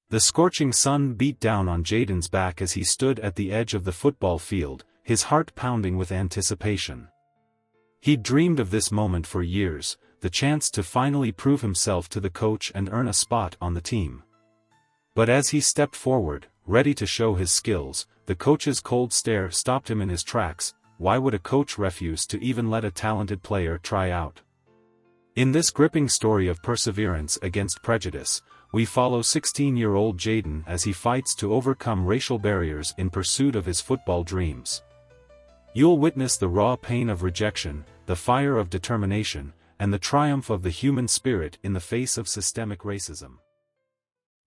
The scorching sun beat down on Jaden's back as he stood at the edge of the football field, his heart pounding with anticipation. He'd dreamed of this moment for years, the chance to finally prove himself to the coach and earn a spot on the team. But as he stepped forward, ready to show his skills, the coach's cold stare stopped him in his tracks. Why would a coach refuse to even let a talented player try out? In this gripping story of perseverance against prejudice, we follow 16-year-old Jaden as he fights to overcome racial barriers in pursuit of his football dreams. You'll witness the raw pain of rejection, the fire of determination, and the triumph of the human spirit in the face of systemic racism.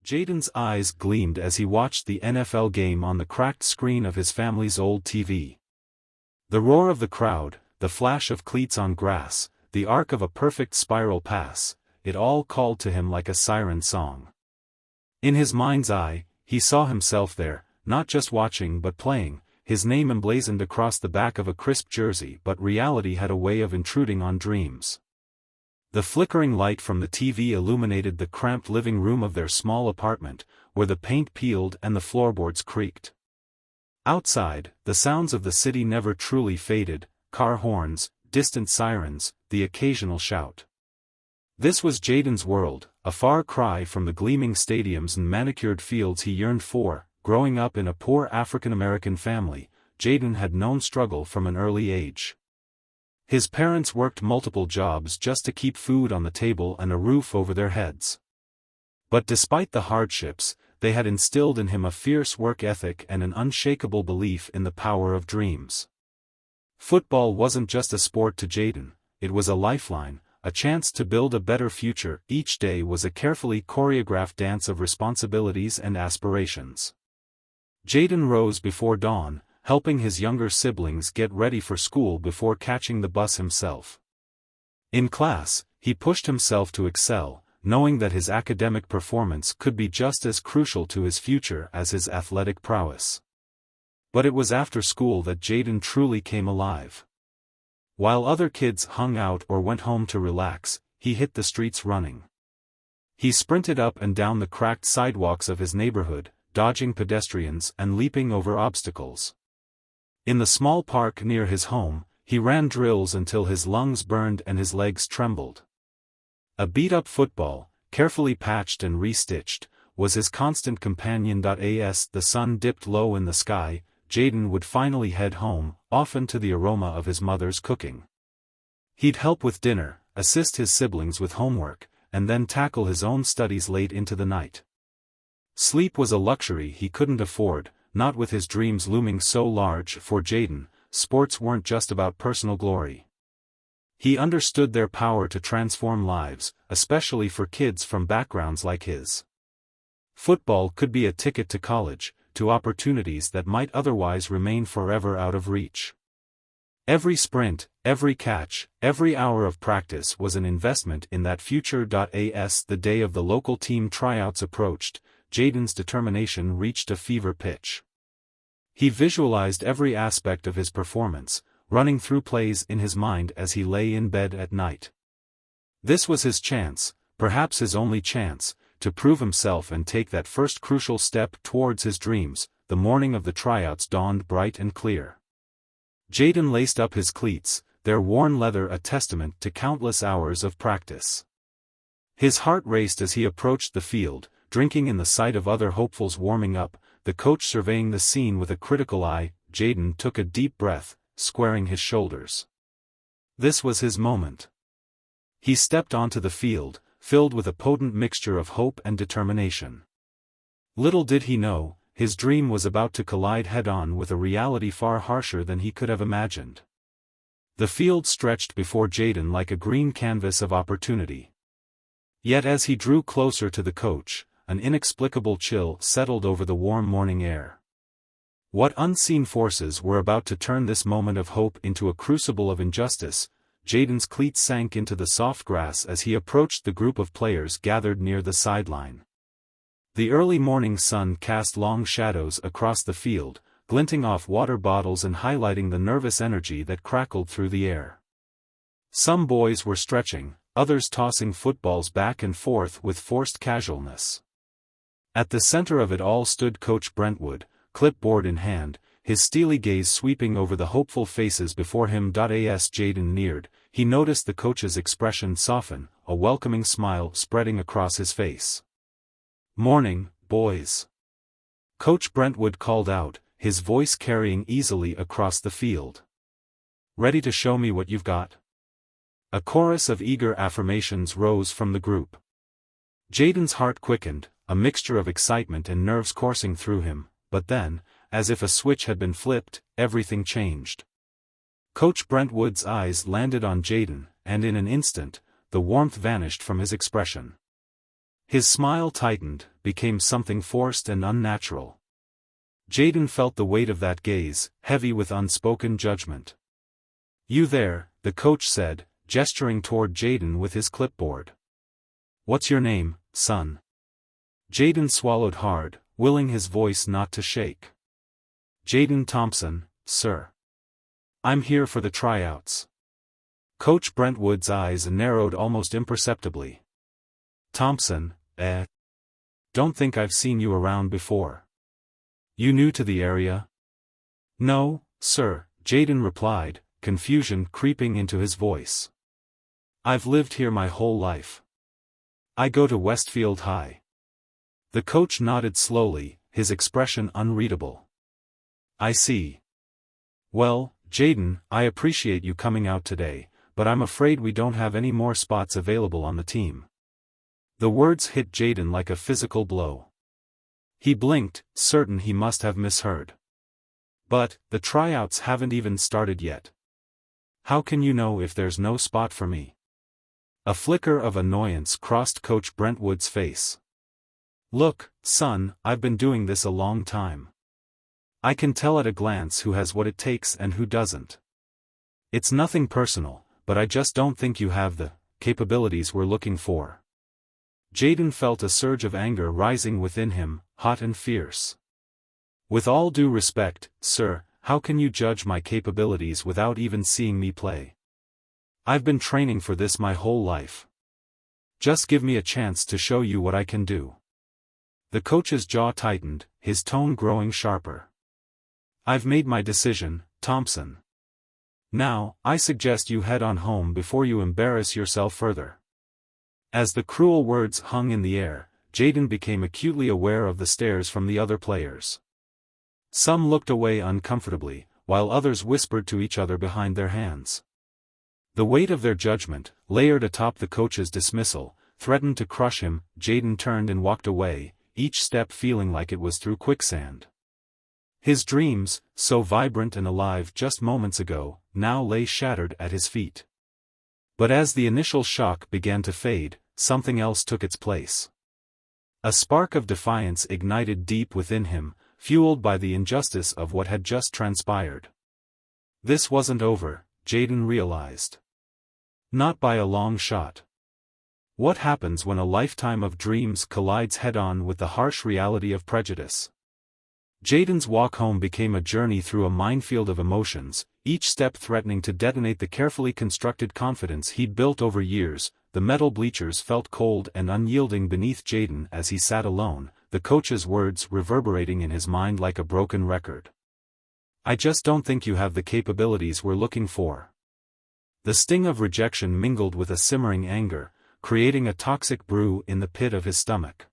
Jaden's eyes gleamed as he watched the NFL game on the cracked screen of his family's old TV. The roar of the crowd, the flash of cleats on grass, the arc of a perfect spiral pass, it all called to him like a siren song. In his mind's eye, he saw himself there, not just watching but playing, his name emblazoned across the back of a crisp jersey, but reality had a way of intruding on dreams. The flickering light from the TV illuminated the cramped living room of their small apartment, where the paint peeled and the floorboards creaked. Outside, the sounds of the city never truly faded, car horns, distant sirens, the occasional shout. This was Jaden's world, a far cry from the gleaming stadiums and manicured fields he yearned for. Growing up in a poor African-American family, Jaden had known struggle from an early age. His parents worked multiple jobs just to keep food on the table and a roof over their heads. But despite the hardships, they had instilled in him a fierce work ethic and an unshakable belief in the power of dreams. Football wasn't just a sport to Jaden, it was a lifeline, a chance to build a better future. Each day was a carefully choreographed dance of responsibilities and aspirations. Jaden rose before dawn, helping his younger siblings get ready for school before catching the bus himself. In class, he pushed himself to excel, knowing that his academic performance could be just as crucial to his future as his athletic prowess. But it was after school that Jaden truly came alive. While other kids hung out or went home to relax, he hit the streets running. He sprinted up and down the cracked sidewalks of his neighborhood, dodging pedestrians and leaping over obstacles. In the small park near his home, he ran drills until his lungs burned and his legs trembled. A beat-up football, carefully patched and restitched, was his constant companion. As the sun dipped low in the sky, Jaden would finally head home, often to the aroma of his mother's cooking. He'd help with dinner, assist his siblings with homework, and then tackle his own studies late into the night. Sleep was a luxury he couldn't afford, not with his dreams looming so large. For Jaden, sports weren't just about personal glory. He understood their power to transform lives, especially for kids from backgrounds like his. Football could be a ticket to college, to opportunities that might otherwise remain forever out of reach. Every sprint, every catch, every hour of practice was an investment in that future. As the day of the local team tryouts approached, Jaden's determination reached a fever pitch. He visualized every aspect of his performance, running through plays in his mind as he lay in bed at night. This was his chance, perhaps his only chance, to prove himself and take that first crucial step towards his dreams. The morning of the tryouts dawned bright and clear. Jaden laced up his cleats, their worn leather a testament to countless hours of practice. His heart raced as he approached the field, drinking in the sight of other hopefuls warming up, the coach surveying the scene with a critical eye. Jaden took a deep breath, squaring his shoulders. This was his moment. He stepped onto the field, filled with a potent mixture of hope and determination. Little did he know, his dream was about to collide head-on with a reality far harsher than he could have imagined. The field stretched before Jaden like a green canvas of opportunity. Yet as he drew closer to the coach, an inexplicable chill settled over the warm morning air. What unseen forces were about to turn this moment of hope into a crucible of injustice? Jaden's cleats sank into the soft grass as he approached the group of players gathered near the sideline. The early morning sun cast long shadows across the field, glinting off water bottles and highlighting the nervous energy that crackled through the air. Some boys were stretching, others tossing footballs back and forth with forced casualness. At the center of it all stood Coach Brentwood, clipboard in hand, his steely gaze sweeping over the hopeful faces before him. As Jaden neared, he noticed the coach's expression soften, a welcoming smile spreading across his face. "Morning, boys." Coach Brentwood called out, his voice carrying easily across the field. "Ready to show me what you've got?" A chorus of eager affirmations rose from the group. Jaden's heart quickened, a mixture of excitement and nerves coursing through him, but then, as if a switch had been flipped, everything changed. Coach Brentwood's eyes landed on Jaden, and in an instant, the warmth vanished from his expression. His smile tightened, became something forced and unnatural. Jaden felt the weight of that gaze, heavy with unspoken judgment. "You there," the coach said, gesturing toward Jaden with his clipboard. "What's your name, son?" Jaden swallowed hard, willing his voice not to shake. "Jaden Thompson, sir. I'm here for the tryouts." Coach Brentwood's eyes narrowed almost imperceptibly. "Thompson, eh? Don't think I've seen you around before. You new to the area?" "No, sir," Jaden replied, confusion creeping into his voice. "I've lived here my whole life. I go to Westfield High." The coach nodded slowly, his expression unreadable. "I see. Well, Jaden, I appreciate you coming out today, but I'm afraid we don't have any more spots available on the team." The words hit Jaden like a physical blow. He blinked, certain he must have misheard. "But, the tryouts haven't even started yet. How can you know if there's no spot for me?" A flicker of annoyance crossed Coach Brentwood's face. "Look, son, I've been doing this a long time. I can tell at a glance who has what it takes and who doesn't. It's nothing personal, but I just don't think you have the capabilities we're looking for." Jaden felt a surge of anger rising within him, hot and fierce. "With all due respect, sir, how can you judge my capabilities without even seeing me play? I've been training for this my whole life. Just give me a chance to show you what I can do." The coach's jaw tightened, his tone growing sharper. "I've made my decision, Thompson. Now, I suggest you head on home before you embarrass yourself further." As the cruel words hung in the air, Jaden became acutely aware of the stares from the other players. Some looked away uncomfortably, while others whispered to each other behind their hands. The weight of their judgment, layered atop the coach's dismissal, threatened to crush him. Jaden turned and walked away, each step feeling like it was through quicksand. His dreams, so vibrant and alive just moments ago, now lay shattered at his feet. But as the initial shock began to fade, something else took its place. A spark of defiance ignited deep within him, fueled by the injustice of what had just transpired. This wasn't over, Jaden realized. Not by a long shot. What happens when a lifetime of dreams collides head-on with the harsh reality of prejudice? Jaden's walk home became a journey through a minefield of emotions, each step threatening to detonate the carefully constructed confidence he'd built over years. The metal bleachers felt cold and unyielding beneath Jaden as he sat alone, the coach's words reverberating in his mind like a broken record. "I just don't think you have the capabilities we're looking for." The sting of rejection mingled with a simmering anger, creating a toxic brew in the pit of his stomach.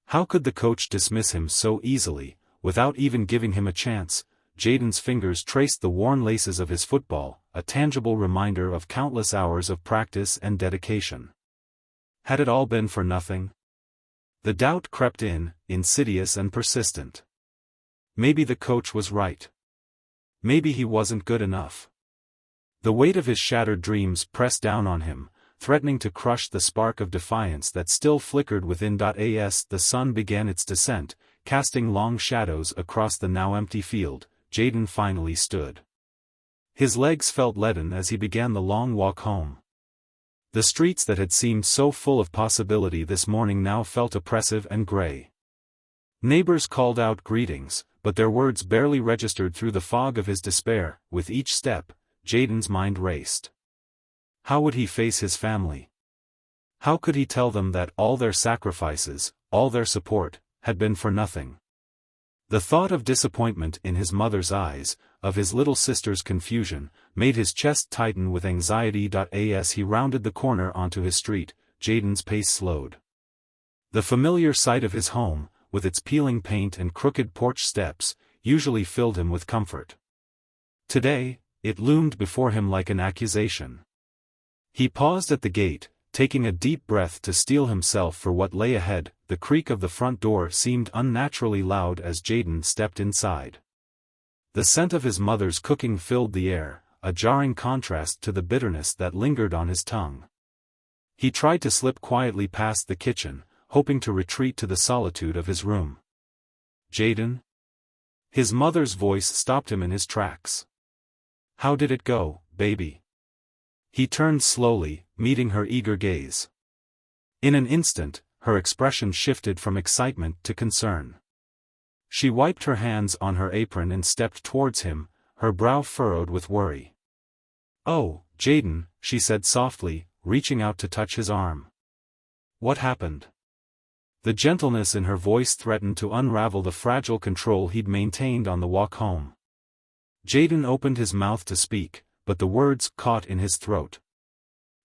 How could the coach dismiss him so easily, without even giving him a chance? Jaden's fingers traced the worn laces of his football, a tangible reminder of countless hours of practice and dedication. Had it all been for nothing? The doubt crept in, insidious and persistent. Maybe the coach was right. Maybe he wasn't good enough. The weight of his shattered dreams pressed down on him, threatening to crush the spark of defiance that still flickered within. As the sun began its descent, casting long shadows across the now empty field, Jaden finally stood. His legs felt leaden as he began the long walk home. The streets that had seemed so full of possibility this morning now felt oppressive and gray. Neighbors called out greetings, but their words barely registered through the fog of his despair. With each step, Jaden's mind raced. How would he face his family? How could he tell them that all their sacrifices, all their support, had been for nothing. The thought of disappointment in his mother's eyes, of his little sister's confusion, made his chest tighten with anxiety. As he rounded the corner onto his street, Jaden's pace slowed. The familiar sight of his home, with its peeling paint and crooked porch steps, usually filled him with comfort. Today, it loomed before him like an accusation. He paused at the gate, taking a deep breath to steel himself for what lay ahead. The creak of the front door seemed unnaturally loud as Jaden stepped inside. The scent of his mother's cooking filled the air, a jarring contrast to the bitterness that lingered on his tongue. He tried to slip quietly past the kitchen, hoping to retreat to the solitude of his room. "Jaden?" His mother's voice stopped him in his tracks. "How did it go, baby?" He turned slowly, meeting her eager gaze. In an instant, her expression shifted from excitement to concern. She wiped her hands on her apron and stepped towards him, her brow furrowed with worry. "Oh, Jaden," she said softly, reaching out to touch his arm. "What happened?" The gentleness in her voice threatened to unravel the fragile control he'd maintained on the walk home. Jaden opened his mouth to speak, but the words caught in his throat.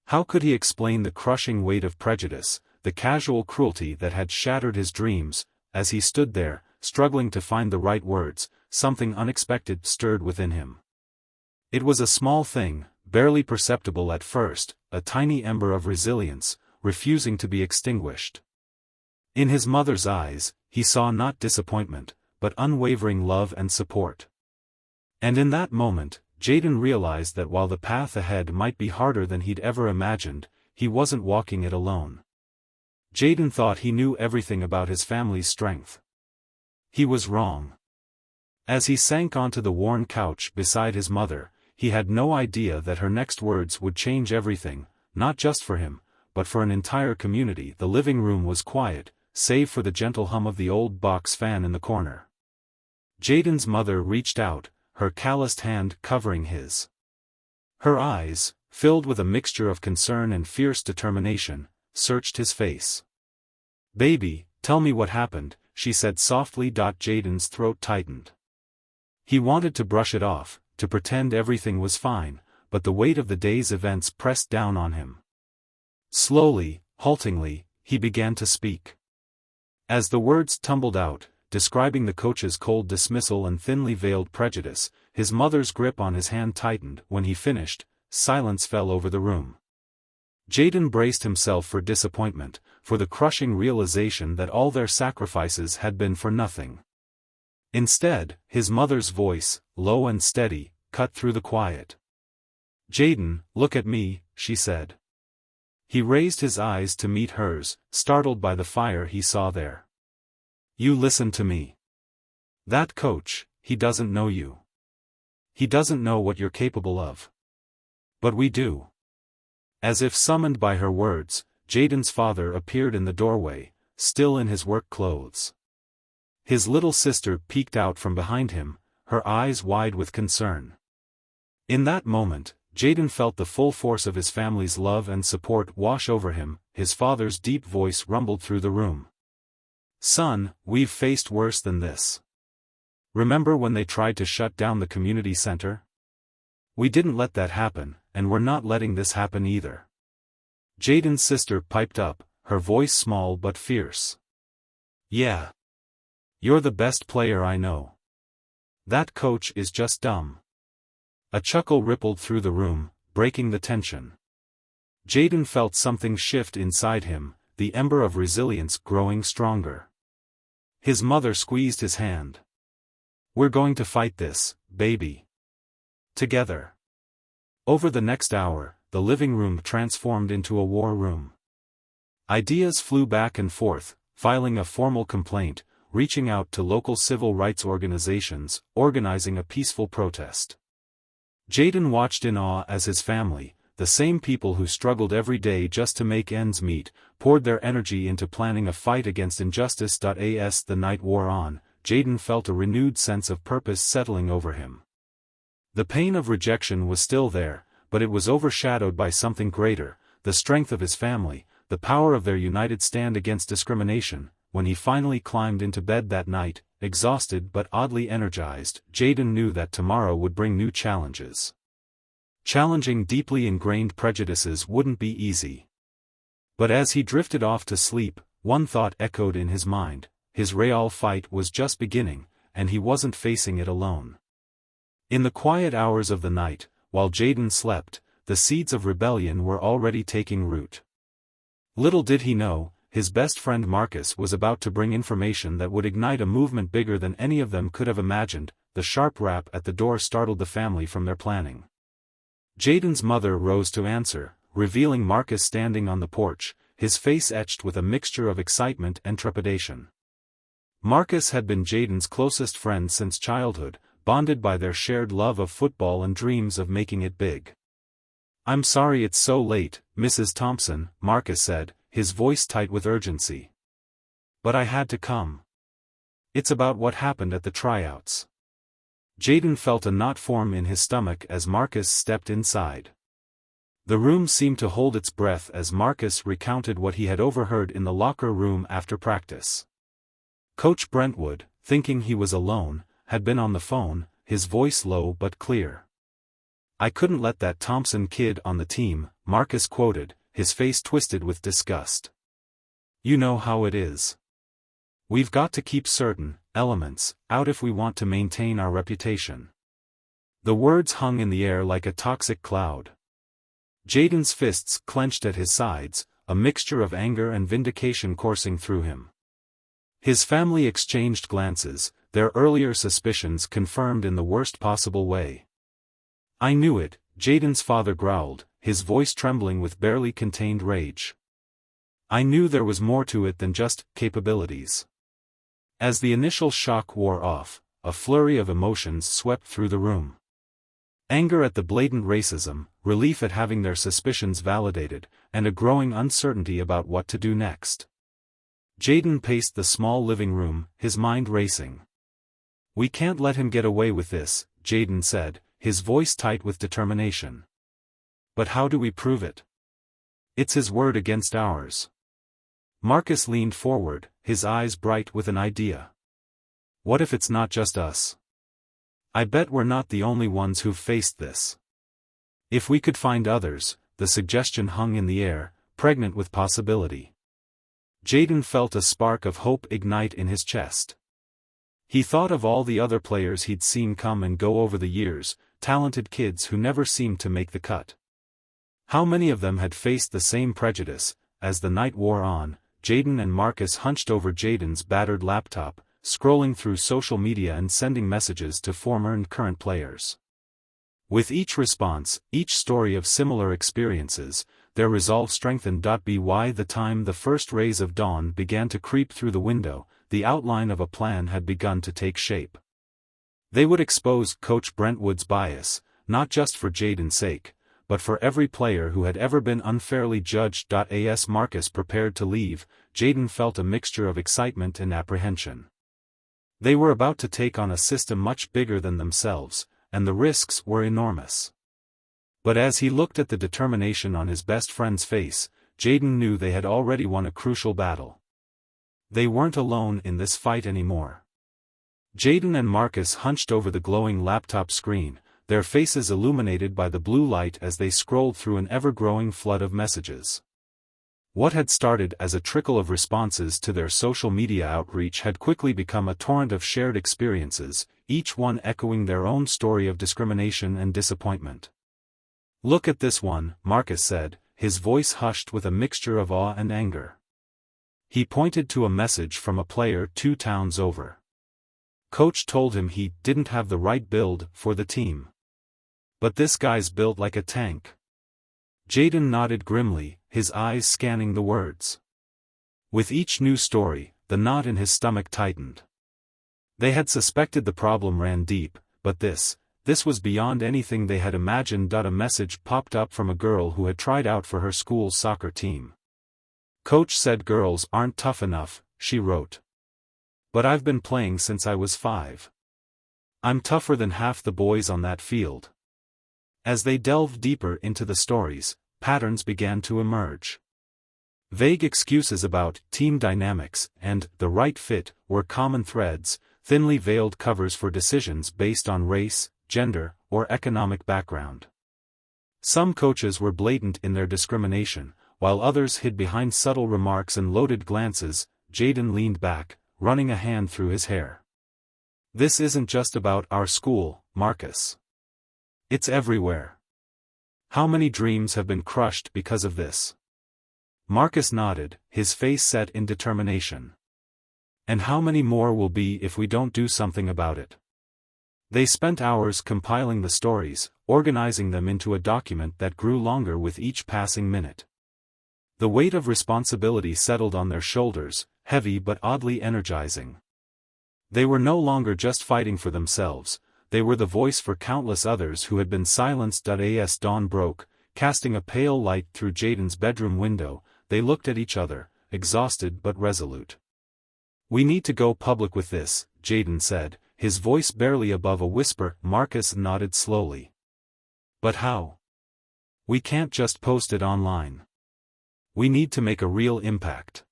How could he explain the crushing weight of prejudice, the casual cruelty that had shattered his dreams? As he stood there, struggling to find the right words, something unexpected stirred within him. It was a small thing, barely perceptible at first, a tiny ember of resilience, refusing to be extinguished. In his mother's eyes, he saw not disappointment, but unwavering love and support. And in that moment, Jaden realized that while the path ahead might be harder than he'd ever imagined, he wasn't walking it alone. Jaden thought he knew everything about his family's strength. He was wrong. As he sank onto the worn couch beside his mother, he had no idea that her next words would change everything, not just for him, but for an entire community. The living room was quiet, save for the gentle hum of the old box fan in the corner. Jaden's mother reached out, her calloused hand covering his. Her eyes, filled with a mixture of concern and fierce determination, searched his face. "Baby, tell me what happened," she said softly. Jaden's throat tightened. He wanted to brush it off, to pretend everything was fine, but the weight of the day's events pressed down on him. Slowly, haltingly, he began to speak. As the words tumbled out, describing the coach's cold dismissal and thinly veiled prejudice, his mother's grip on his hand tightened. When he finished, silence fell over the room. Jaden braced himself for disappointment, for the crushing realization that all their sacrifices had been for nothing. Instead, his mother's voice, low and steady, cut through the quiet. "Jaden, look at me," she said. He raised his eyes to meet hers, startled by the fire he saw there. "You listen to me. That coach, he doesn't know you. He doesn't know what you're capable of. But we do." As if summoned by her words, Jaden's father appeared in the doorway, still in his work clothes. His little sister peeked out from behind him, her eyes wide with concern. In that moment, Jaden felt the full force of his family's love and support wash over him. His father's deep voice rumbled through the room. "Son, we've faced worse than this. Remember when they tried to shut down the community center? We didn't let that happen, and we're not letting this happen either." Jaden's sister piped up, her voice small but fierce. "Yeah. You're the best player I know. That coach is just dumb." A chuckle rippled through the room, breaking the tension. Jaden felt something shift inside him, the ember of resilience growing stronger. His mother squeezed his hand. "We're going to fight this, baby. Together." Over the next hour, the living room transformed into a war room. Ideas flew back and forth, filing a formal complaint, reaching out to local civil rights organizations, organizing a peaceful protest. Jaden watched in awe as his family, the same people who struggled every day just to make ends meet, poured their energy into planning a fight against injustice. As the night wore on, Jaden felt a renewed sense of purpose settling over him. The pain of rejection was still there, but it was overshadowed by something greater, the strength of his family, the power of their united stand against discrimination. when he finally climbed into bed that night, exhausted but oddly energized, Jaden knew that tomorrow would bring new challenges. Challenging deeply ingrained prejudices wouldn't be easy. But as he drifted off to sleep, one thought echoed in his mind: his Real fight was just beginning, and he wasn't facing it alone. In the quiet hours of the night, while Jaden slept, the seeds of rebellion were already taking root. Little did he know, his best friend Marcus was about to bring information that would ignite a movement bigger than any of them could have imagined. The sharp rap at the door startled the family from their planning. Jaden's mother rose to answer, revealing Marcus standing on the porch, his face etched with a mixture of excitement and trepidation. Marcus had been Jaden's closest friend since childhood, bonded by their shared love of football and dreams of making it big. "I'm sorry it's so late, Mrs. Thompson," Marcus said, his voice tight with urgency. "But I had to come. It's about what happened at the tryouts." Jaden felt a knot form in his stomach as Marcus stepped inside. The room seemed to hold its breath as Marcus recounted what he had overheard in the locker room after practice. Coach Brentwood, thinking he was alone, had been on the phone, his voice low but clear. "I couldn't let that Thompson kid on the team," Marcus quoted, his face twisted with disgust. "You know how it is. We've got to keep certain elements out if we want to maintain our reputation." The words hung in the air like a toxic cloud. Jaden's fists clenched at his sides, a mixture of anger and vindication coursing through him. His family exchanged glances, their earlier suspicions confirmed in the worst possible way. "I knew it," Jaden's father growled, his voice trembling with barely contained rage. "I knew there was more to it than just capabilities." As the initial shock wore off, a flurry of emotions swept through the room. Anger at the blatant racism, relief at having their suspicions validated, and a growing uncertainty about what to do next. Jaden paced the small living room, his mind racing. "We can't let him get away with this," Jaden said, his voice tight with determination. "But how do we prove it? It's his word against ours." Marcus leaned forward, his eyes bright with an idea. "What if it's not just us? I bet we're not the only ones who've faced this. If we could find others," the suggestion hung in the air, pregnant with possibility. Jaden felt a spark of hope ignite in his chest. He thought of all the other players he'd seen come and go over the years, talented kids who never seemed to make the cut. How many of them had faced the same prejudice? As the night wore on, Jaden and Marcus hunched over Jaden's battered laptop, scrolling through social media and sending messages to former and current players. With each response, each story of similar experiences, their resolve strengthened. By the time the first rays of dawn began to creep through the window, the outline of a plan had begun to take shape. They would expose Coach Brentwood's bias, not just for Jaden's sake, but for every player who had ever been unfairly judged. As Marcus prepared to leave, Jaden felt a mixture of excitement and apprehension. They were about to take on a system much bigger than themselves, and the risks were enormous. But as he looked at the determination on his best friend's face, Jaden knew they had already won a crucial battle. They weren't alone in this fight anymore. Jaden and Marcus hunched over the glowing laptop screen, their faces illuminated by the blue light as they scrolled through an ever-growing flood of messages. What had started as a trickle of responses to their social media outreach had quickly become a torrent of shared experiences, each one echoing their own story of discrimination and disappointment. "Look at this one," Marcus said, his voice hushed with a mixture of awe and anger. He pointed to a message from a player 2 towns over. Coach told him he didn't have the right build for the team. But this guy's built like a tank. Jaden nodded grimly, his eyes scanning the words. With each new story, the knot in his stomach tightened. They had suspected the problem ran deep, but this was beyond anything they had imagined. A message popped up from a girl who had tried out for her school's soccer team. "Coach said girls aren't tough enough," she wrote. "But I've been playing since I was 5. I'm tougher than half the boys on that field." As they delved deeper into the stories, patterns began to emerge. Vague excuses about team dynamics and the right fit were common threads, thinly veiled covers for decisions based on race, gender, or economic background. Some coaches were blatant in their discrimination, while others hid behind subtle remarks and loaded glances. Jaden leaned back, running a hand through his hair. "This isn't just about our school, Marcus. It's everywhere. How many dreams have been crushed because of this?" Marcus nodded, his face set in determination. "And how many more will be if we don't do something about it?" They spent hours compiling the stories, organizing them into a document that grew longer with each passing minute. The weight of responsibility settled on their shoulders, heavy but oddly energizing. They were no longer just fighting for themselves, they were the voice for countless others who had been silenced. As dawn broke, casting a pale light through Jaden's bedroom window, they looked at each other, exhausted but resolute. "We need to go public with this," Jaden said, his voice barely above a whisper. Marcus nodded slowly. "But how? We can't just post it online. We need to make a real impact."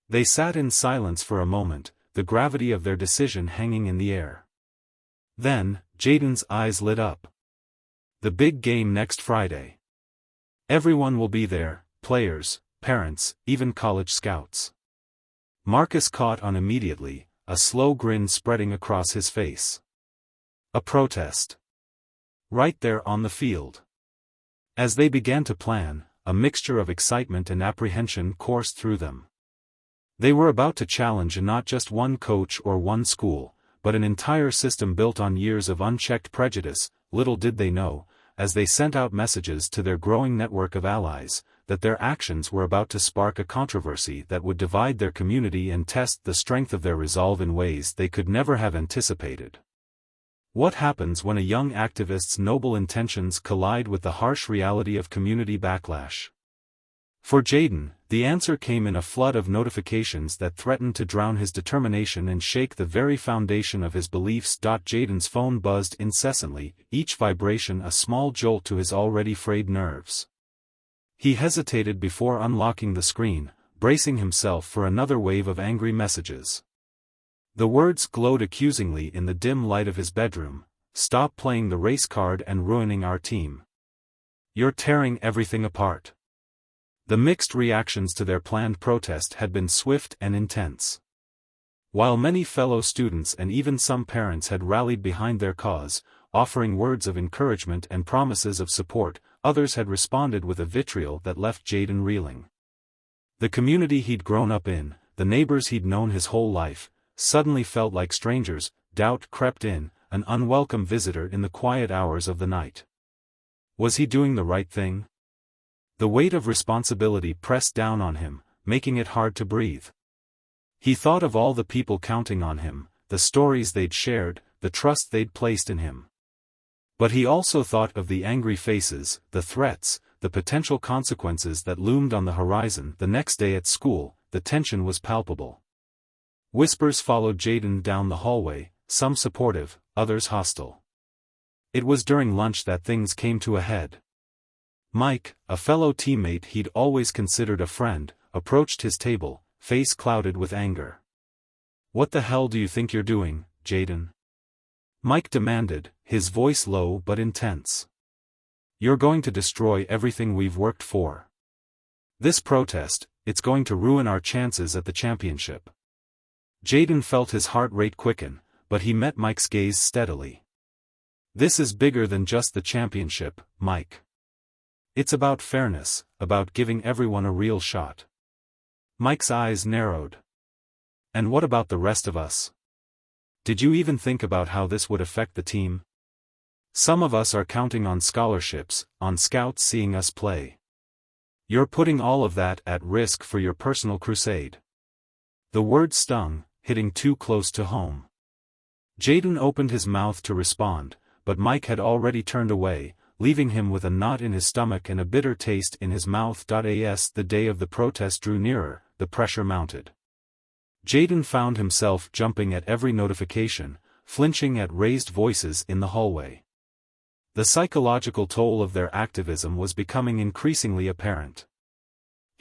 They sat in silence for a moment, the gravity of their decision hanging in the air. Then, Jaden's eyes lit up. "The big game next Friday. Everyone will be there, players, parents, even college scouts." Marcus caught on immediately, a slow grin spreading across his face. "A protest. Right there on the field." As they began to plan, a mixture of excitement and apprehension coursed through them. They were about to challenge not just one coach or one school, but an entire system built on years of unchecked prejudice. Little did they know, as they sent out messages to their growing network of allies, that their actions were about to spark a controversy that would divide their community and test the strength of their resolve in ways they could never have anticipated. What happens when a young activist's noble intentions collide with the harsh reality of community backlash? For Jaden, the answer came in a flood of notifications that threatened to drown his determination and shake the very foundation of his beliefs. Jaden's phone buzzed incessantly, each vibration a small jolt to his already frayed nerves. He hesitated before unlocking the screen, bracing himself for another wave of angry messages. The words glowed accusingly in the dim light of his bedroom: "Stop playing the race card and ruining our team. You're tearing everything apart." The mixed reactions to their planned protest had been swift and intense. While many fellow students and even some parents had rallied behind their cause, offering words of encouragement and promises of support, others had responded with a vitriol that left Jaden reeling. The community he'd grown up in, the neighbors he'd known his whole life, suddenly felt like strangers. Doubt crept in, an unwelcome visitor in the quiet hours of the night. Was he doing the right thing? The weight of responsibility pressed down on him, making it hard to breathe. He thought of all the people counting on him, the stories they'd shared, the trust they'd placed in him. But he also thought of the angry faces, the threats, the potential consequences that loomed on the horizon. The next day at school, the tension was palpable. Whispers followed Jaden down the hallway, some supportive, others hostile. It was during lunch that things came to a head. Mike, a fellow teammate he'd always considered a friend, approached his table, face clouded with anger. "What the hell do you think you're doing, Jaden?" Mike demanded, his voice low but intense. "You're going to destroy everything we've worked for. This protest, it's going to ruin our chances at the championship." Jaden felt his heart rate quicken, but he met Mike's gaze steadily. "This is bigger than just the championship, Mike. It's about fairness, about giving everyone a real shot." Mike's eyes narrowed. "And what about the rest of us? Did you even think about how this would affect the team? Some of us are counting on scholarships, on scouts seeing us play. You're putting all of that at risk for your personal crusade." The word stung, hitting too close to home. Jaden opened his mouth to respond, but Mike had already turned away, leaving him with a knot in his stomach and a bitter taste in his mouth. As the day of the protest drew nearer, the pressure mounted. Jaden found himself jumping at every notification, flinching at raised voices in the hallway. The psychological toll of their activism was becoming increasingly apparent.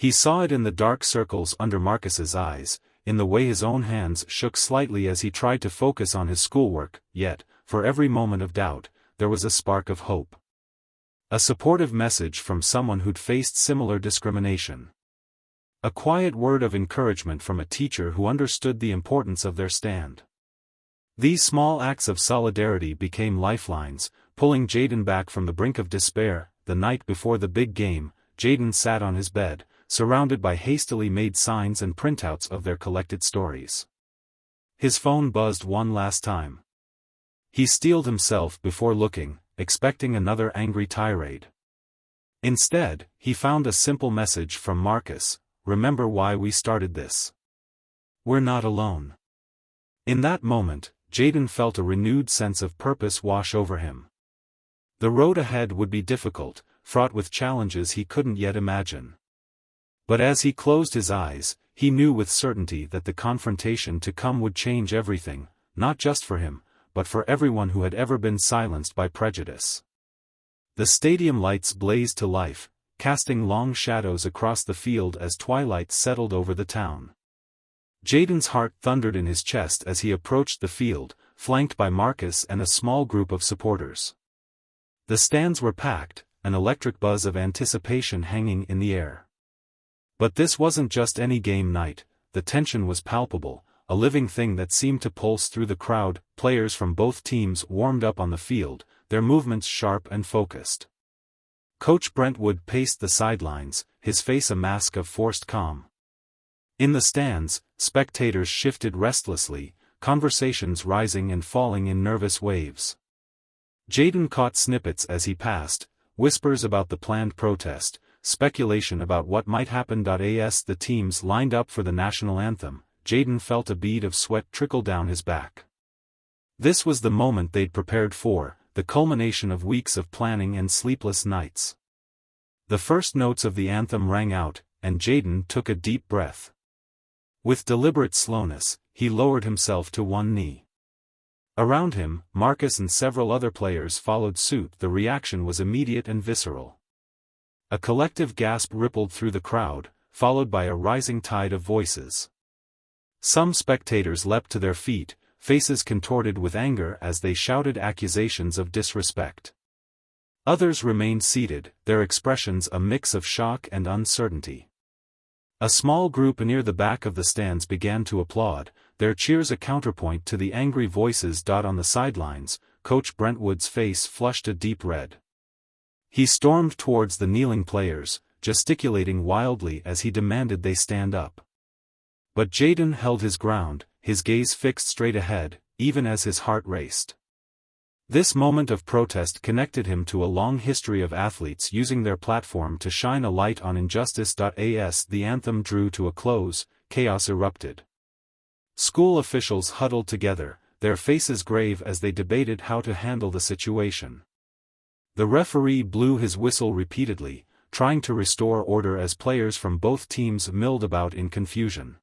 He saw it in the dark circles under Marcus's eyes, in the way his own hands shook slightly as he tried to focus on his schoolwork, yet, for every moment of doubt, there was a spark of hope. A supportive message from someone who'd faced similar discrimination. A quiet word of encouragement from a teacher who understood the importance of their stand. These small acts of solidarity became lifelines, pulling Jaden back from the brink of despair. The night before the big game, Jaden sat on his bed, surrounded by hastily made signs and printouts of their collected stories. His phone buzzed one last time. He steeled himself before looking, expecting another angry tirade. Instead, he found a simple message from Marcus: "Remember why we started this. We're not alone." In that moment, Jaden felt a renewed sense of purpose wash over him. The road ahead would be difficult, fraught with challenges he couldn't yet imagine. But as he closed his eyes, he knew with certainty that the confrontation to come would change everything, not just for him, but for everyone who had ever been silenced by prejudice. The stadium lights blazed to life, casting long shadows across the field as twilight settled over the town. Jaden's heart thundered in his chest as he approached the field, flanked by Marcus and a small group of supporters. The stands were packed, an electric buzz of anticipation hanging in the air. But this wasn't just any game night. The tension was palpable, a living thing that seemed to pulse through the crowd. Players from both teams warmed up on the field, their movements sharp and focused. Coach Brentwood paced the sidelines, his face a mask of forced calm. In the stands, spectators shifted restlessly, conversations rising and falling in nervous waves. Jaden caught snippets as he passed, whispers about the planned protest, speculation about what might happen. As the teams lined up for the national anthem, Jaden felt a bead of sweat trickle down his back. This was the moment they'd prepared for, the culmination of weeks of planning and sleepless nights. The first notes of the anthem rang out, and Jaden took a deep breath. With deliberate slowness, he lowered himself to one knee. Around him, Marcus and several other players followed suit. The reaction was immediate and visceral. A collective gasp rippled through the crowd, followed by a rising tide of voices. Some spectators leapt to their feet, faces contorted with anger as they shouted accusations of disrespect. Others remained seated, their expressions a mix of shock and uncertainty. A small group near the back of the stands began to applaud, their cheers a counterpoint to the angry voices. On the sidelines, Coach Brentwood's face flushed a deep red. He stormed towards the kneeling players, gesticulating wildly as he demanded they stand up. But Jaden held his ground, his gaze fixed straight ahead, even as his heart raced. This moment of protest connected him to a long history of athletes using their platform to shine a light on injustice. As the anthem drew to a close, chaos erupted. School officials huddled together, their faces grave as they debated how to handle the situation. The referee blew his whistle repeatedly, trying to restore order as players from both teams milled about in confusion.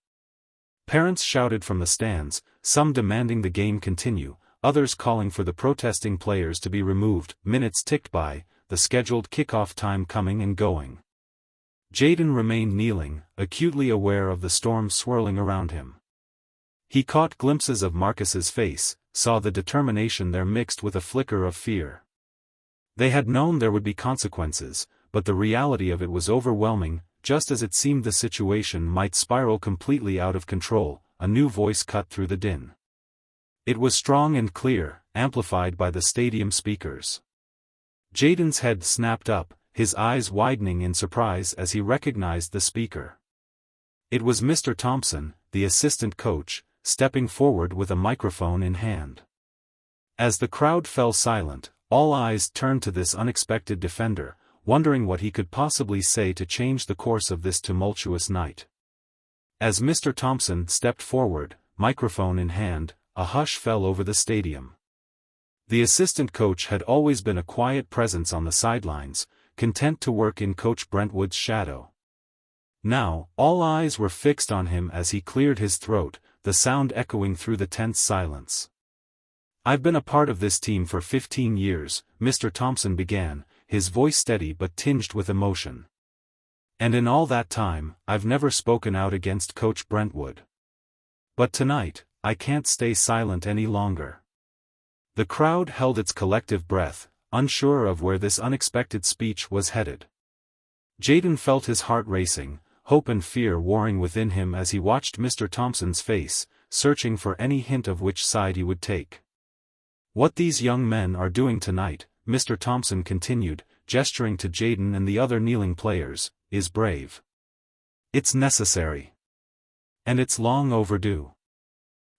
Parents shouted from the stands, some demanding the game continue, others calling for the protesting players to be removed. Minutes ticked by, the scheduled kickoff time coming and going. Jaden remained kneeling, acutely aware of the storm swirling around him. He caught glimpses of Marcus's face, saw the determination there mixed with a flicker of fear. They had known there would be consequences, but the reality of it was overwhelming. Just as it seemed the situation might spiral completely out of control, a new voice cut through the din. It was strong and clear, amplified by the stadium speakers. Jaden's head snapped up, his eyes widening in surprise as he recognized the speaker. It was Mr. Thompson, the assistant coach, stepping forward with a microphone in hand. As the crowd fell silent, all eyes turned to this unexpected defender, wondering what he could possibly say to change the course of this tumultuous night. As Mr. Thompson stepped forward, microphone in hand, a hush fell over the stadium. The assistant coach had always been a quiet presence on the sidelines, content to work in Coach Brentwood's shadow. Now, all eyes were fixed on him as he cleared his throat, the sound echoing through the tense silence. "I've been a part of this team for 15 years, Mr. Thompson began, his voice steady but tinged with emotion. And in all that time, I've never spoken out against Coach Brentwood. But tonight, I can't stay silent any longer." The crowd held its collective breath, unsure of where this unexpected speech was headed. Jaden felt his heart racing, hope and fear warring within him as he watched Mr. Thompson's face, searching for any hint of which side he would take. "What these young men are doing tonight," Mr. Thompson continued, gesturing to Jaden and the other kneeling players, "is brave. It's necessary. And it's long overdue."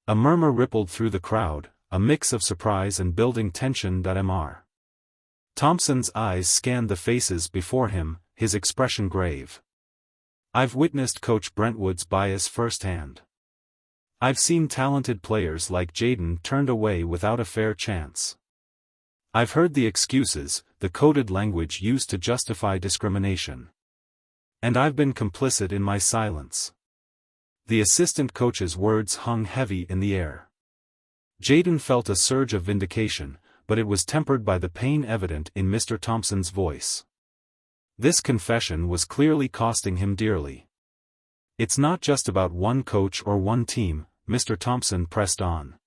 A murmur rippled through the crowd, a mix of surprise and building tension. Mr. Thompson's eyes scanned the faces before him, his expression grave. "I've witnessed Coach Brentwood's bias firsthand. I've seen talented players like Jaden turned away without a fair chance. I've heard the excuses, the coded language used to justify discrimination. And I've been complicit in my silence." The assistant coach's words hung heavy in the air. Jaden felt a surge of vindication, but it was tempered by the pain evident in Mr. Thompson's voice. This confession was clearly costing him dearly. "It's not just about one coach or one team," Mr. Thompson pressed on.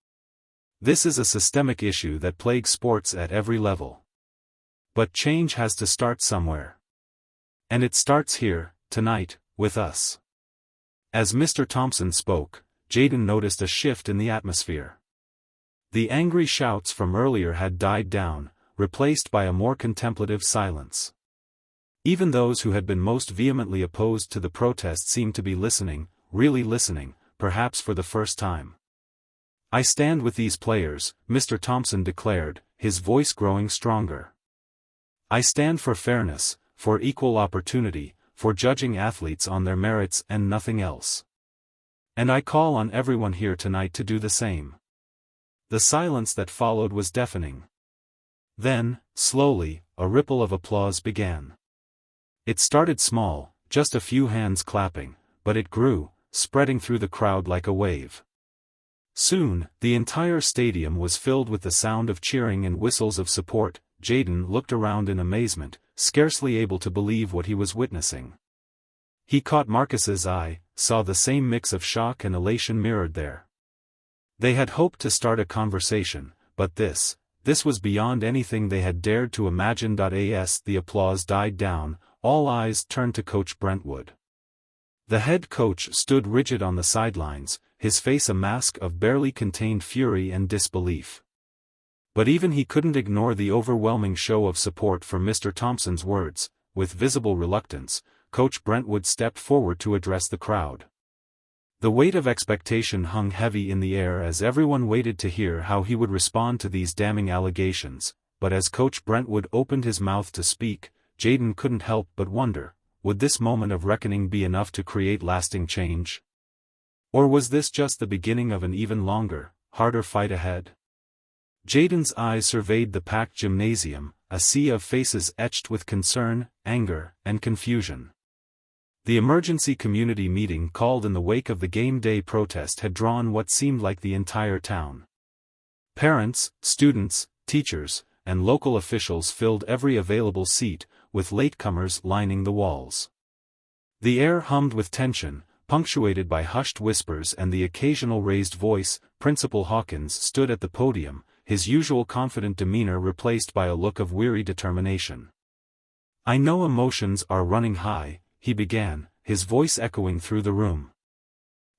"This is a systemic issue that plagues sports at every level. But change has to start somewhere. And it starts here, tonight, with us." As Mr. Thompson spoke, Jaden noticed a shift in the atmosphere. The angry shouts from earlier had died down, replaced by a more contemplative silence. Even those who had been most vehemently opposed to the protest seemed to be listening, really listening, perhaps for the first time. "I stand with these players," Mr. Thompson declared, his voice growing stronger. "I stand for fairness, for equal opportunity, for judging athletes on their merits and nothing else. And I call on everyone here tonight to do the same." The silence that followed was deafening. Then, slowly, a ripple of applause began. It started small, just a few hands clapping, but it grew, spreading through the crowd like a wave. Soon, the entire stadium was filled with the sound of cheering and whistles of support. Jaden looked around in amazement, scarcely able to believe what he was witnessing. He caught Marcus's eye, saw the same mix of shock and elation mirrored there. They had hoped to start a conversation, but this was beyond anything they had dared to imagine. As the applause died down, all eyes turned to Coach Brentwood. The head coach stood rigid on the sidelines, his face a mask of barely contained fury and disbelief. But even he couldn't ignore the overwhelming show of support for Mr. Thompson's words. With visible reluctance, Coach Brentwood stepped forward to address the crowd. The weight of expectation hung heavy in the air as everyone waited to hear how he would respond to these damning allegations, but as Coach Brentwood opened his mouth to speak, Jaden couldn't help but wonder, would this moment of reckoning be enough to create lasting change? Or was this just the beginning of an even longer, harder fight ahead? Jaden's eyes surveyed the packed gymnasium, a sea of faces etched with concern, anger, and confusion. The emergency community meeting called in the wake of the game day protest had drawn what seemed like the entire town. Parents, students, teachers, and local officials filled every available seat, with latecomers lining the walls. The air hummed with tension, punctuated by hushed whispers and the occasional raised voice. Principal Hawkins stood at the podium, his usual confident demeanor replaced by a look of weary determination. "I know emotions are running high," he began, his voice echoing through the room.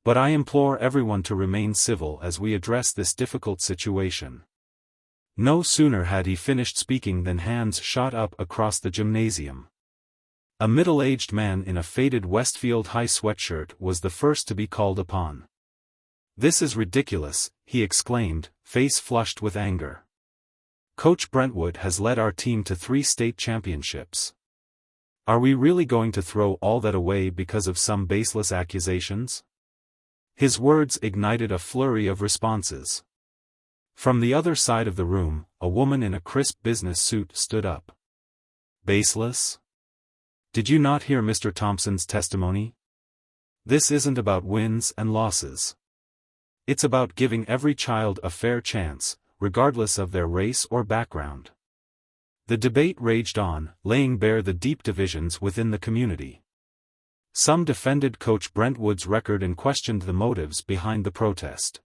"But I implore everyone to remain civil as we address this difficult situation." No sooner had he finished speaking than hands shot up across the gymnasium. A middle-aged man in a faded Westfield High sweatshirt was the first to be called upon. "This is ridiculous," he exclaimed, face flushed with anger. "Coach Brentwood has led our team to 3 state championships. Are we really going to throw all that away because of some baseless accusations?" His words ignited a flurry of responses. From the other side of the room, a woman in a crisp business suit stood up. "Baseless? Did you not hear Mr. Thompson's testimony? This isn't about wins and losses. It's about giving every child a fair chance, regardless of their race or background." The debate raged on, laying bare the deep divisions within the community. Some defended Coach Brentwood's record and questioned the motives behind the protest.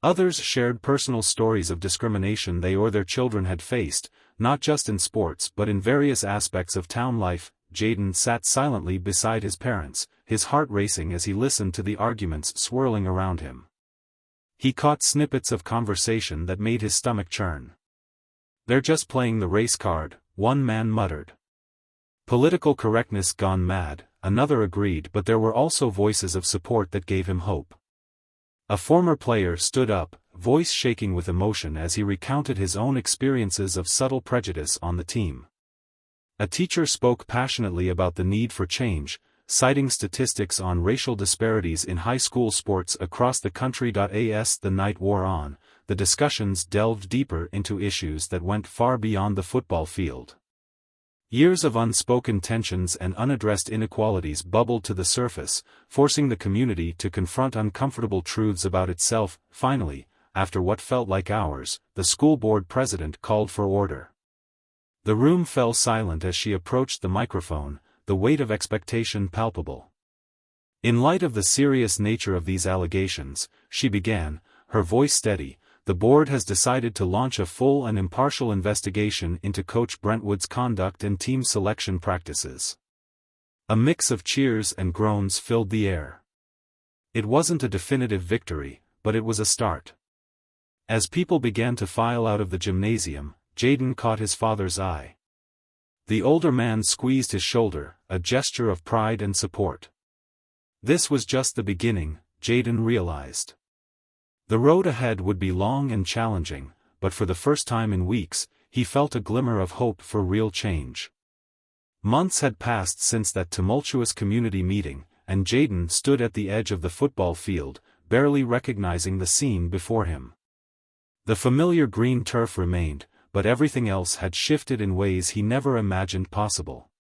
Others shared personal stories of discrimination they or their children had faced, not just in sports but in various aspects of town life. Jaden sat silently beside his parents, his heart racing as he listened to the arguments swirling around him. He caught snippets of conversation that made his stomach churn. "They're just playing the race card," one man muttered. "Political correctness gone mad," another agreed, but there were also voices of support that gave him hope. A former player stood up, voice shaking with emotion as he recounted his own experiences of subtle prejudice on the team. A teacher spoke passionately about the need for change, citing statistics on racial disparities in high school sports across the country. As the night wore on, the discussions delved deeper into issues that went far beyond the football field. Years of unspoken tensions and unaddressed inequalities bubbled to the surface, forcing the community to confront uncomfortable truths about itself. Finally, after what felt like hours, the school board president called for order. The room fell silent as she approached the microphone, the weight of expectation palpable. "In light of the serious nature of these allegations," she began, her voice steady, "the board has decided to launch a full and impartial investigation into Coach Brentwood's conduct and team selection practices." A mix of cheers and groans filled the air. It wasn't a definitive victory, but it was a start. As people began to file out of the gymnasium, Jaden caught his father's eye. The older man squeezed his shoulder, a gesture of pride and support. This was just the beginning, Jaden realized. The road ahead would be long and challenging, but for the first time in weeks, he felt a glimmer of hope for real change. Months had passed since that tumultuous community meeting, and Jaden stood at the edge of the football field, barely recognizing the scene before him. The familiar green turf remained, but everything else had shifted in ways he never imagined possible.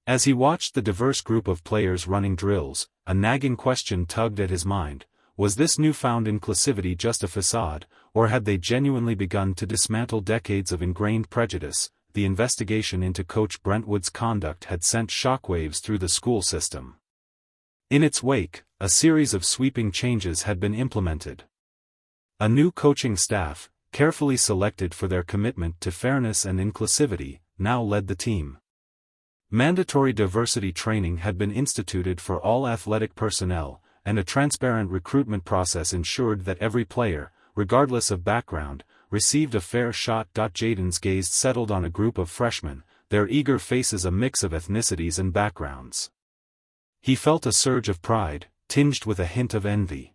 As he watched the diverse group of players running drills, a nagging question tugged at his mind: was this newfound inclusivity just a facade, or had they genuinely begun to dismantle decades of ingrained prejudice? The investigation into Coach Brentwood's conduct had sent shockwaves through the school system. In its wake, a series of sweeping changes had been implemented. A new coaching staff, carefully selected for their commitment to fairness and inclusivity, now led the team. Mandatory diversity training had been instituted for all athletic personnel, and a transparent recruitment process ensured that every player, regardless of background, received a fair shot. Jaden's gaze settled on a group of freshmen, their eager faces a mix of ethnicities and backgrounds. He felt a surge of pride, tinged with a hint of envy.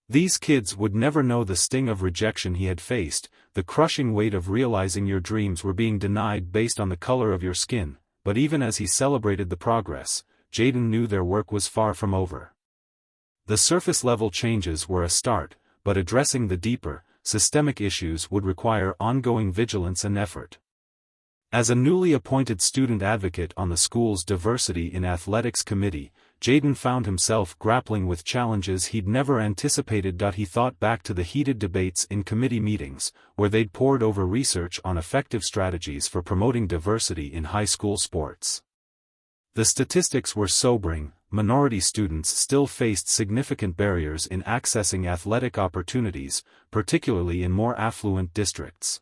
These kids would never know the sting of rejection he had faced, the crushing weight of realizing your dreams were being denied based on the color of your skin. But even as he celebrated the progress, Jaden knew their work was far from over. The surface-level changes were a start, but addressing the deeper, systemic issues would require ongoing vigilance and effort. As a newly appointed student advocate on the school's Diversity in Athletics Committee, Jaden found himself grappling with challenges he'd never anticipated. He thought back to the heated debates in committee meetings, where they'd pored over research on effective strategies for promoting diversity in high school sports. The statistics were sobering: minority students still faced significant barriers in accessing athletic opportunities, particularly in more affluent districts.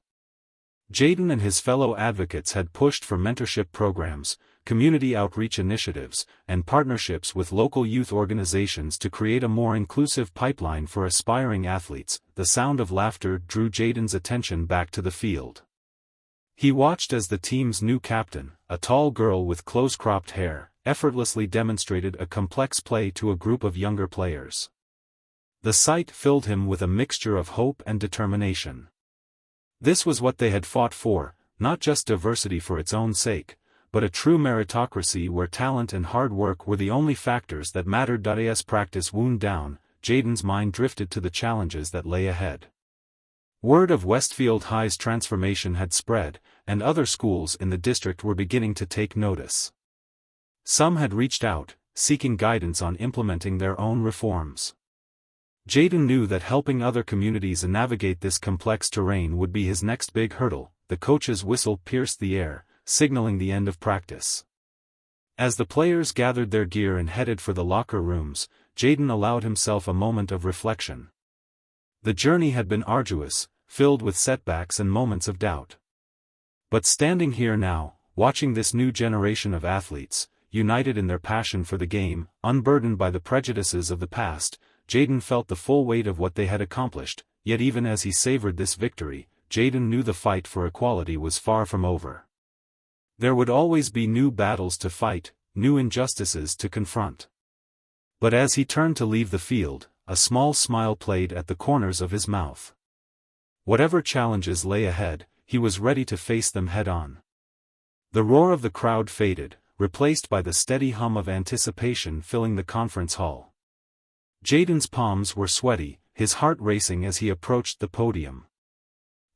Jaden and his fellow advocates had pushed for mentorship programs, community outreach initiatives, and partnerships with local youth organizations to create a more inclusive pipeline for aspiring athletes. The sound of laughter drew Jaden's attention back to the field. He watched as the team's new captain, a tall girl with close-cropped hair, effortlessly demonstrated a complex play to a group of younger players. The sight filled him with a mixture of hope and determination. This was what they had fought for, not just diversity for its own sake, but a true meritocracy where talent and hard work were the only factors that mattered. As practice wound down, Jaden's mind drifted to the challenges that lay ahead. Word of Westfield High's transformation had spread, and other schools in the district were beginning to take notice. Some had reached out, seeking guidance on implementing their own reforms. Jaden knew that helping other communities navigate this complex terrain would be his next big hurdle. The coach's whistle pierced the air, signaling the end of practice. As the players gathered their gear and headed for the locker rooms, Jaden allowed himself a moment of reflection. The journey had been arduous, filled with setbacks and moments of doubt. But standing here now, watching this new generation of athletes, united in their passion for the game, unburdened by the prejudices of the past, Jaden felt the full weight of what they had accomplished. Yet even as he savored this victory, Jaden knew the fight for equality was far from over. There would always be new battles to fight, new injustices to confront. But as he turned to leave the field, a small smile played at the corners of his mouth. Whatever challenges lay ahead, he was ready to face them head-on. The roar of the crowd faded, replaced by the steady hum of anticipation filling the conference hall. Jaden's palms were sweaty, his heart racing as he approached the podium.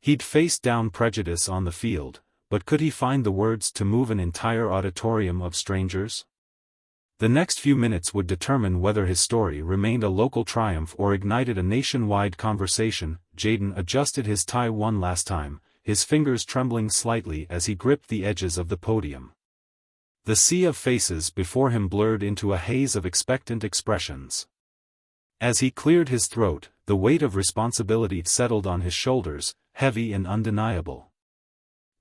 He'd faced down prejudice on the field, but could he find the words to move an entire auditorium of strangers? The next few minutes would determine whether his story remained a local triumph or ignited a nationwide conversation. Jaden adjusted his tie one last time, his fingers trembling slightly as he gripped the edges of the podium. The sea of faces before him blurred into a haze of expectant expressions. As he cleared his throat, the weight of responsibility settled on his shoulders, heavy and undeniable.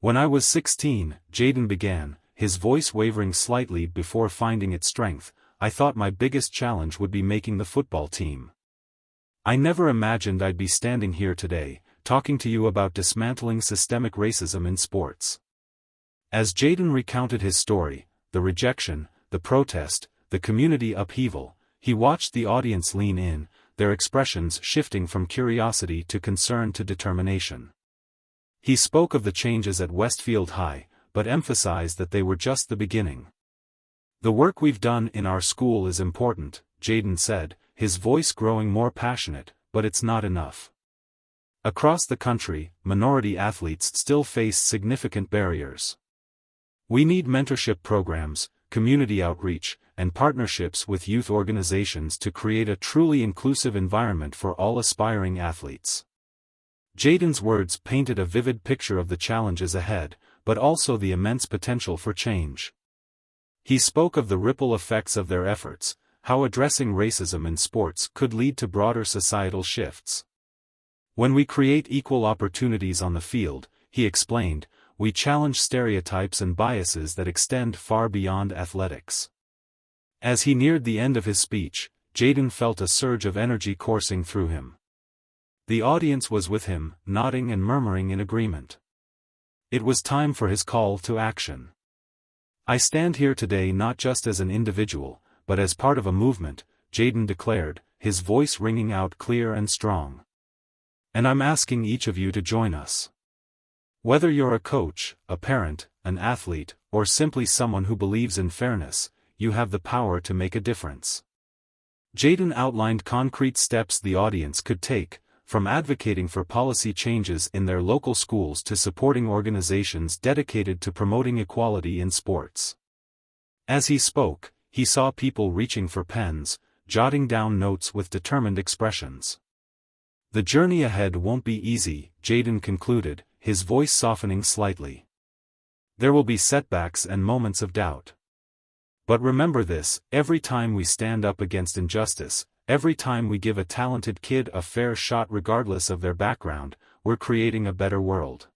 When I was 16, Jaden began, his voice wavering slightly before finding its strength, I thought my biggest challenge would be making the football team. I never imagined I'd be standing here today, talking to you about dismantling systemic racism in sports. As Jaden recounted his story, the rejection, the protest, the community upheaval, he watched the audience lean in, their expressions shifting from curiosity to concern to determination. He spoke of the changes at Westfield High, but emphasized that they were just the beginning. The work we've done in our school is important, Jaden said, his voice growing more passionate, but it's not enough. Across the country, minority athletes still face significant barriers. We need mentorship programs, community outreach, and partnerships with youth organizations to create a truly inclusive environment for all aspiring athletes. Jaden's words painted a vivid picture of the challenges ahead, but also the immense potential for change. He spoke of the ripple effects of their efforts, how addressing racism in sports could lead to broader societal shifts. When we create equal opportunities on the field, he explained, we challenge stereotypes and biases that extend far beyond athletics. As he neared the end of his speech, Jaden felt a surge of energy coursing through him. The audience was with him, nodding and murmuring in agreement. It was time for his call to action. I stand here today not just as an individual, but as part of a movement, Jaden declared, his voice ringing out clear and strong. And I'm asking each of you to join us. Whether you're a coach, a parent, an athlete, or simply someone who believes in fairness, you have the power to make a difference. Jaden outlined concrete steps the audience could take, from advocating for policy changes in their local schools to supporting organizations dedicated to promoting equality in sports. As he spoke, he saw people reaching for pens, jotting down notes with determined expressions. The journey ahead won't be easy, Jaden concluded, his voice softening slightly. There will be setbacks and moments of doubt. But remember this, every time we stand up against injustice, every time we give a talented kid a fair shot regardless of their background, we're creating a better world.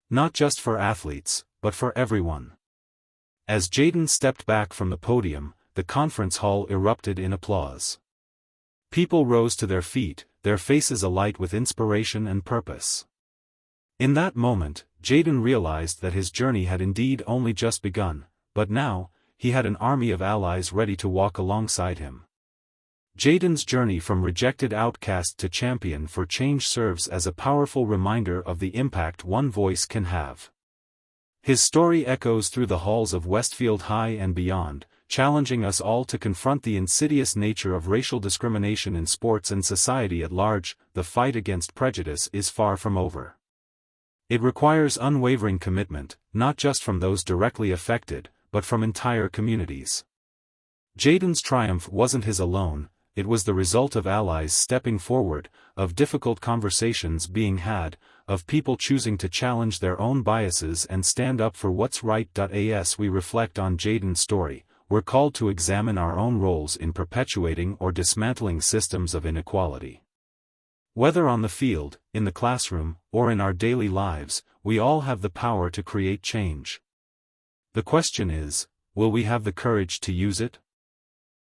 Not just for athletes, but for everyone. As Jaden stepped back from the podium, the conference hall erupted in applause. People rose to their feet, their faces alight with inspiration and purpose. In that moment, Jaden realized that his journey had indeed only just begun, but now, he had an army of allies ready to walk alongside him. Jaden's journey from rejected outcast to champion for change serves as a powerful reminder of the impact one voice can have. His story echoes through the halls of Westfield High and beyond, challenging us all to confront the insidious nature of racial discrimination in sports and society at large. The fight against prejudice is far from over. It requires unwavering commitment, not just from those directly affected, but from entire communities. Jaden's triumph wasn't his alone, it was the result of allies stepping forward, of difficult conversations being had, of people choosing to challenge their own biases and stand up for what's right. As we reflect on Jaden's story, we're called to examine our own roles in perpetuating or dismantling systems of inequality. Whether on the field, in the classroom, or in our daily lives, we all have the power to create change. The question is, will we have the courage to use it?